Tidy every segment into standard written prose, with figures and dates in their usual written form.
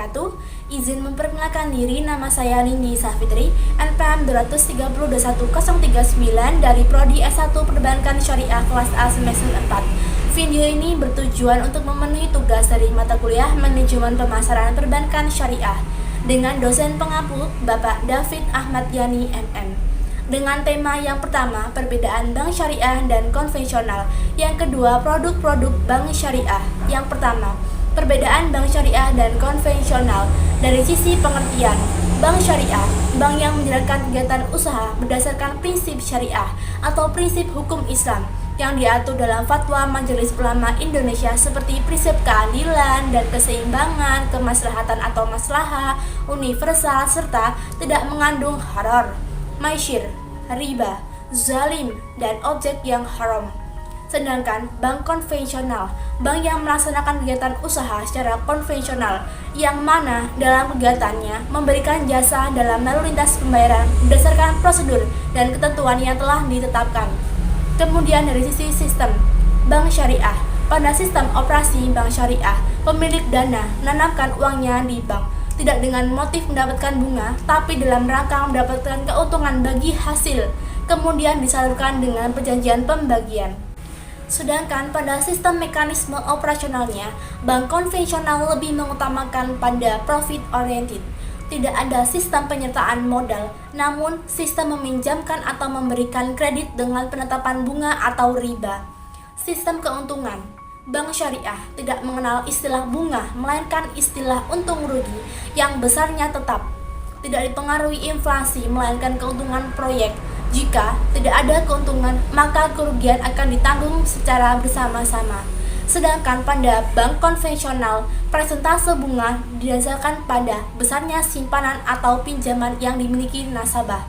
wabarakatuh. Izin memperkenalkan diri, nama saya Nindi Safitri, NPM 2302139 dari Prodi S1 Perbankan Syariah kelas A semester 4. Video ini bertujuan untuk memenuhi tugas dari mata kuliah Manajemen Pemasaran Perbankan Syariah dengan dosen pengampu Bapak David Ahmad Yani MM. Dengan tema yang pertama, perbedaan bank syariah dan konvensional. Yang kedua, produk-produk bank syariah. Yang pertama, perbedaan bank syariah dan konvensional. Dari sisi pengertian, bank syariah, bank yang menjalankan kegiatan usaha berdasarkan prinsip syariah atau prinsip hukum Islam yang diatur dalam fatwa Majelis Ulama Indonesia seperti prinsip keadilan dan keseimbangan, kemaslahatan atau maslahah, universal, serta tidak mengandung gharar, maisir, riba, zalim, dan objek yang haram. Sedangkan bank konvensional, bank yang melaksanakan kegiatan usaha secara konvensional, yang mana dalam kegiatannya memberikan jasa dalam lalu lintas pembayaran berdasarkan prosedur dan ketentuan yang telah ditetapkan. Kemudian dari sisi sistem, bank syariah, pada sistem operasi bank syariah, pemilik dana menanamkan uangnya di bank, tidak dengan motif mendapatkan bunga, tapi dalam rangka mendapatkan keuntungan bagi hasil, kemudian disalurkan dengan perjanjian pembagian. Sedangkan pada sistem mekanisme operasionalnya, bank konvensional lebih mengutamakan pada profit oriented. Tidak ada sistem penyertaan modal, namun sistem meminjamkan atau memberikan kredit dengan penetapan bunga atau riba. Sistem keuntungan, bank syariah tidak mengenal istilah bunga, melainkan istilah untung rugi yang besarnya tetap. Tidak dipengaruhi inflasi, melainkan keuntungan proyek. Jika tidak ada keuntungan, maka kerugian akan ditanggung secara bersama-sama. Sedangkan pada bank konvensional, persentase bunga didasarkan pada besarnya simpanan atau pinjaman yang dimiliki nasabah.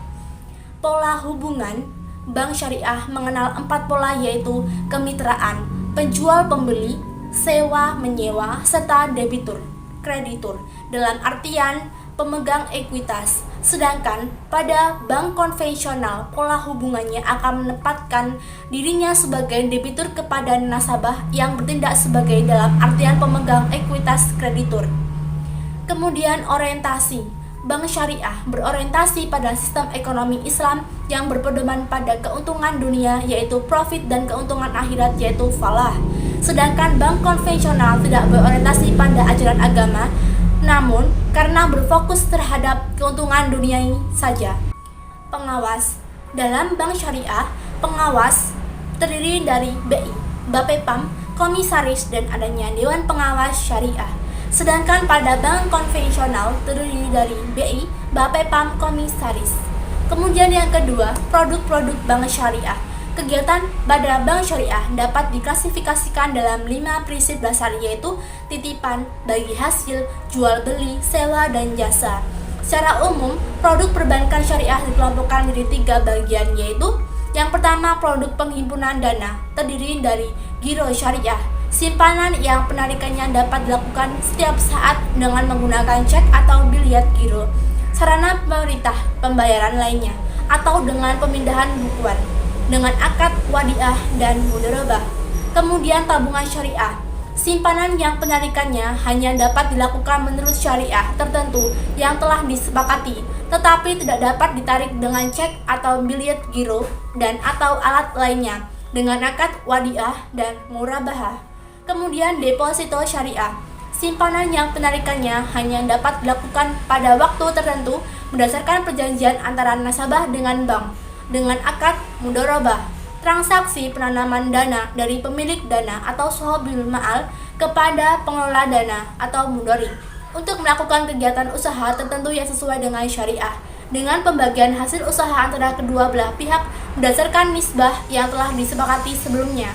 Pola hubungan, bank syariah mengenal 4 pola, yaitu kemitraan, penjual pembeli, sewa menyewa, serta debitur, kreditur, dalam artian pemegang ekuitas. Sedangkan pada bank konvensional, pola hubungannya akan menempatkan dirinya sebagai debitur kepada nasabah yang bertindak sebagai dalam artian pemegang ekuitas kreditur. Kemudian orientasi, bank syariah berorientasi pada sistem ekonomi Islam yang berpedoman pada keuntungan dunia yaitu profit dan keuntungan akhirat yaitu falah. Sedangkan bank konvensional tidak berorientasi pada ajaran agama, namun karena berfokus terhadap keuntungan duniawi saja. Pengawas, dalam bank syariah, pengawas terdiri dari BI, Bapepam, komisaris, dan adanya Dewan Pengawas Syariah. Sedangkan pada bank konvensional terdiri dari BI, Bapepam, komisaris. Kemudian yang kedua, produk-produk bank syariah. Kegiatan pada bank syariah dapat diklasifikasikan dalam 5 prinsip dasar, yaitu titipan, bagi hasil, jual beli, sewa, dan jasa. Secara umum, produk perbankan syariah dikelompokkan menjadi 3 bagian, yaitu yang pertama, produk penghimpunan dana, terdiri dari giro syariah, simpanan yang penarikannya dapat dilakukan setiap saat dengan menggunakan cek atau biliet giro, sarana pemerintah pembayaran lainnya, atau dengan pemindahan bukuan dengan akad wadiah dan mudharabah. Kemudian tabungan syariah, simpanan yang penarikannya hanya dapat dilakukan menurut syariah tertentu yang telah disepakati, tetapi tidak dapat ditarik dengan cek atau biliet giro dan atau alat lainnya dengan akad wadiah dan murabahah. Kemudian deposito syariah, simpanan yang penarikannya hanya dapat dilakukan pada waktu tertentu berdasarkan perjanjian antara nasabah dengan bank dengan akad mudharabah. Transaksi penanaman dana dari pemilik dana atau sohibul ma'al kepada pengelola dana atau mudharib untuk melakukan kegiatan usaha tertentu yang sesuai dengan syariah dengan pembagian hasil usaha antara kedua belah pihak berdasarkan nisbah yang telah disepakati sebelumnya.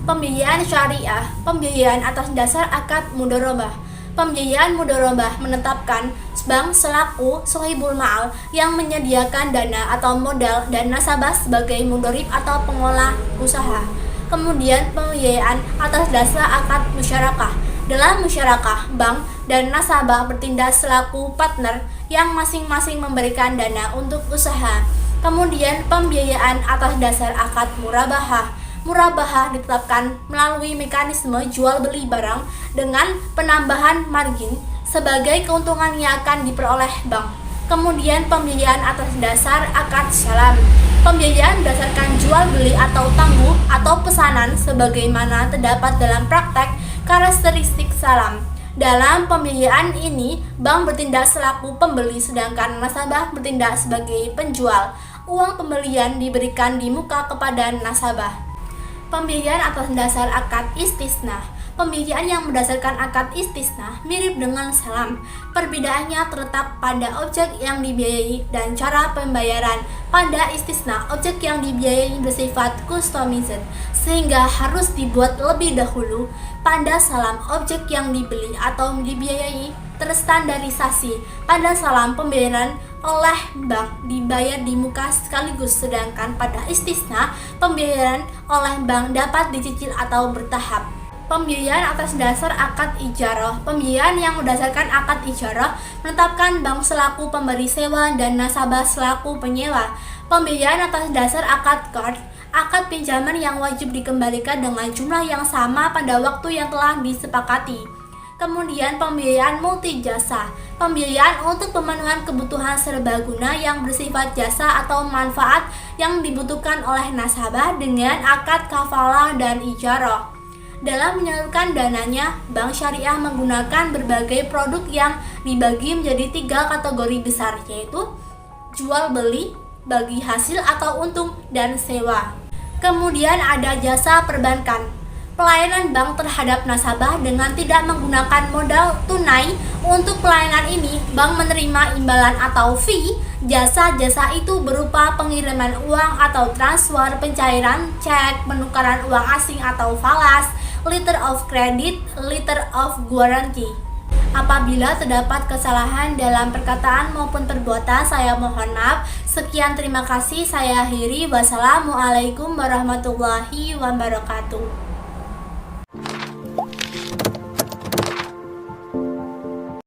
Pembiayaan syariah, pembiayaan atas dasar akad mudharabah. Pembiayaan mudharabah menetapkan bank selaku sohibul ma'al yang menyediakan dana atau modal dan nasabah sebagai mudharib atau pengolah usaha. Kemudian pembiayaan atas dasar akad musyarakah. Dalam musyarakah, bank dan nasabah bertindak selaku partner yang masing-masing memberikan dana untuk usaha. Kemudian pembiayaan atas dasar akad murabahah. Murabahah ditetapkan melalui mekanisme jual beli barang dengan penambahan margin sebagai keuntungan yang akan diperoleh bank. Kemudian pembiayaan atas dasar akad salam. Pembiayaan berdasarkan jual beli atau tangguh atau pesanan sebagaimana terdapat dalam praktek karakteristik salam. Dalam pembiayaan ini, bank bertindak selaku pembeli sedangkan nasabah bertindak sebagai penjual. Uang pembelian diberikan di muka kepada nasabah. Pembiayaan atas dasar akad istisna. Pembiayaan yang berdasarkan akad istisna mirip dengan salam. Perbedaannya terletak pada objek yang dibiayai dan cara pembayaran. Pada istisna, objek yang dibiayai bersifat customized sehingga harus dibuat lebih dahulu. Pada salam, objek yang dibeli atau dibiayai terstandarisasi. Pada salam, pembayaran oleh bank dibayar di muka sekaligus, sedangkan pada istisna, pembayaran oleh bank dapat dicicil atau bertahap. Pembiayaan atas dasar akad ijarah. Pembiayaan yang berdasarkan akad ijarah menetapkan bank selaku pemberi sewa dan nasabah selaku penyewa. Pembiayaan atas dasar akad qard, akad pinjaman yang wajib dikembalikan dengan jumlah yang sama pada waktu yang telah disepakati. Kemudian pembiayaan multi jasa. Pembiayaan untuk pemenuhan kebutuhan serbaguna yang bersifat jasa atau manfaat yang dibutuhkan oleh nasabah dengan akad kafalah dan ijarah. Dalam menyalurkan dananya, bank syariah menggunakan berbagai produk yang dibagi menjadi 3 kategori besar, yaitu jual beli, bagi hasil atau untung, dan sewa. Kemudian ada jasa perbankan. Pelayanan bank terhadap nasabah dengan tidak menggunakan modal tunai. Untuk pelayanan ini, bank menerima imbalan atau fee. Jasa-jasa itu berupa pengiriman uang atau transfer, pencairan cek, penukaran uang asing atau falas, letter of credit, letter of guarantee. Apabila terdapat kesalahan dalam perkataan maupun perbuatan, saya mohon maaf. Sekian, terima kasih. Saya akhiri. Wassalamualaikum warahmatullahi wabarakatuh.